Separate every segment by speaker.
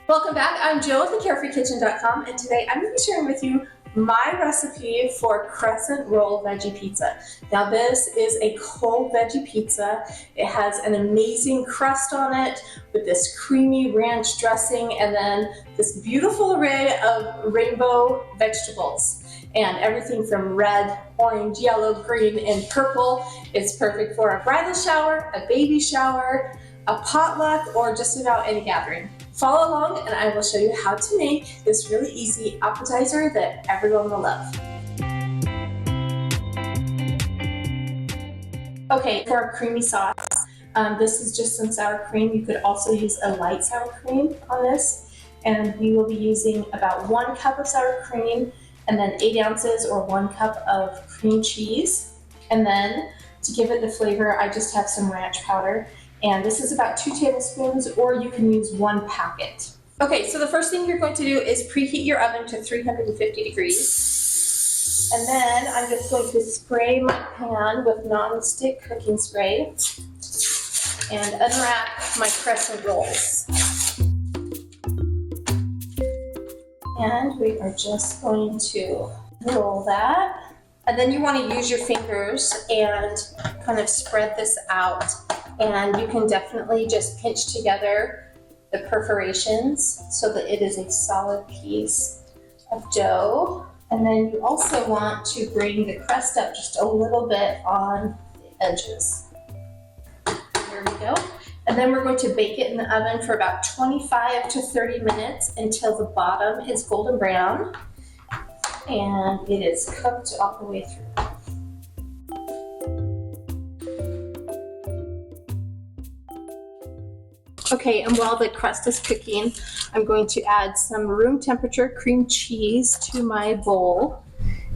Speaker 1: Welcome back. I'm Jill with thecarefreekitchen.com, and today I'm going to be sharing with you my recipe for Crescent Roll Veggie Pizza. Now this is a cold veggie pizza. It has an amazing crust on it with this creamy ranch dressing and then this beautiful array of rainbow vegetables. And everything from red, orange, yellow, green, and purple. It's perfect for a bridal shower, a baby shower, a potluck, or just about any gathering. Follow along and I will show you how to make this really easy appetizer that everyone will love. Okay, for our creamy sauce, this is just some sour cream. You could also use a light sour cream on this. And we will be using about 1 cup of sour cream and then 8 ounces or 1 cup of cream cheese. And then to give it the flavor, I just have some ranch powder. And this is about 2 tablespoons, or you can use 1 packet. Okay, so the first thing you're going to do is preheat your oven to 350 degrees. And then I'm just going to spray my pan with non-stick cooking spray and unwrap my crescent rolls. And we are just going to roll that. And then you want to use your fingers and kind of spread this out. And you can definitely just pinch together the perforations so that it is a solid piece of dough. And then you also want to bring the crust up just a little bit on the edges. There we go. And then we're going to bake it in the oven for about 25 to 30 minutes until the bottom is golden brown and it is cooked all the way through. Okay, and while the crust is cooking, I'm going to add some room temperature cream cheese to my bowl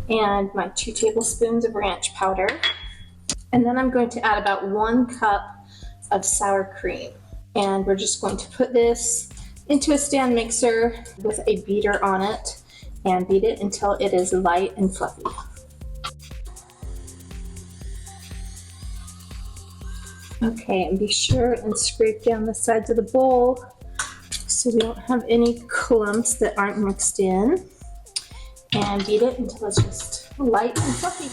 Speaker 1: and my 2 tablespoons of ranch powder. And then I'm going to add about 1 cup of sour cream. And we're just going to put this into a stand mixer with a beater on it and beat it until it is light and fluffy. Okay, and be sure and scrape down the sides of the bowl so we don't have any clumps that aren't mixed in. And beat it until it's just light and fluffy.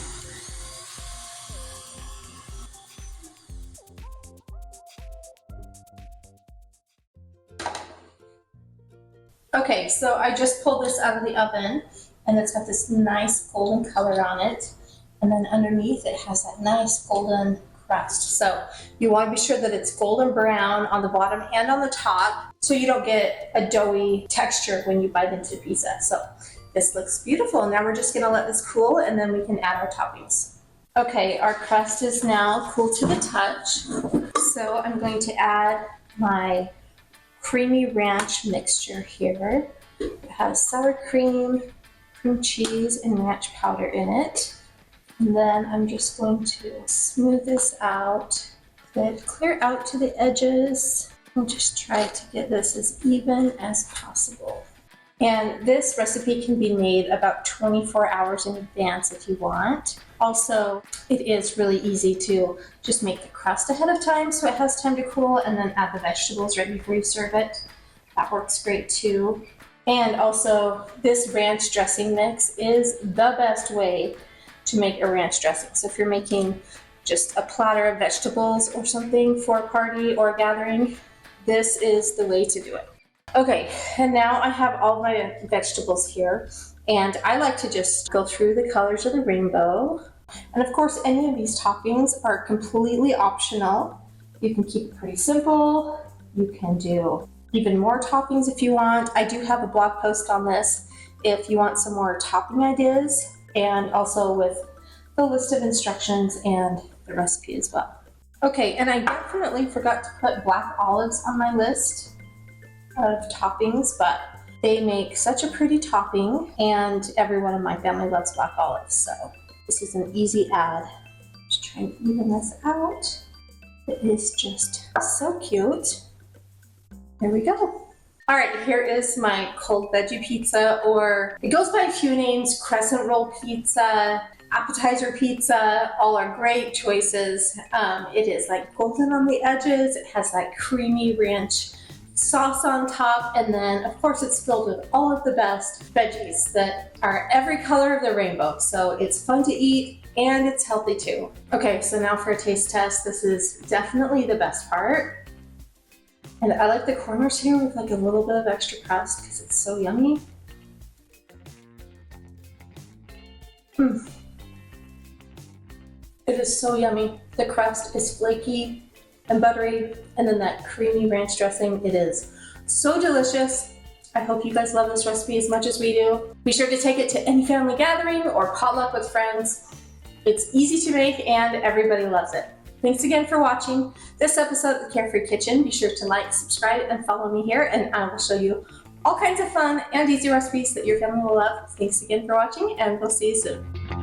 Speaker 1: Okay, so I just pulled this out of the oven and it's got this nice golden color on it. And then underneath it has that nice golden crust. So you want to be sure that it's golden brown on the bottom and on the top so you don't get a doughy texture when you bite into the pizza. So this looks beautiful. Now we're just going to let this cool and then we can add our toppings. Okay, our crust is now cool to the touch. So I'm going to add my creamy ranch mixture here. It has sour cream, cream cheese, and ranch powder in it. And then I'm just going to smooth this out, let it clear out to the edges, and just try to get this as even as possible. And this recipe can be made about 24 hours in advance if you want. Also, it is really easy to just make the crust ahead of time so it has time to cool and then add the vegetables right before you serve it. That works great too. And also, this ranch dressing mix is the best way to make a ranch dressing. So if you're making just a platter of vegetables or something for a party or a gathering, this is the way to do it. Okay, and now I have all my vegetables here, and I like to just go through the colors of the rainbow. And of course, any of these toppings are completely optional. You can keep it pretty simple. You can do even more toppings if you want. I do have a blog post on this if you want some more topping ideas, and also with the list of instructions and the recipe as well. Okay, and I definitely forgot to put black olives on my list of toppings, but they make such a pretty topping and everyone in my family loves black olives, so this is an easy add. Just trying to even this out. It is just so cute. There we go. All right, here is my cold veggie pizza, or it goes by a few names: Crescent Roll Pizza, appetizer pizza. All are great choices. It is like golden on the edges. It has that creamy ranch sauce on top, and then of course it's filled with all of the best veggies that are every color of the rainbow. So it's fun to eat and it's healthy too. Okay, so now for a taste test. This is definitely the best part. And I like the corners here with like a little bit of extra crust because it's so yummy. It is so yummy. The crust is flaky and buttery, and then that creamy ranch dressing, it is so delicious. I hope you guys love this recipe as much as we do. Be sure to take it to any family gathering or potluck with friends. It's easy to make and everybody loves it. Thanks again for watching this episode of the Carefree Kitchen. Be sure to like, subscribe, and follow me here, and I will show you all kinds of fun and easy recipes that your family will love. Thanks again for watching, and we'll see you soon.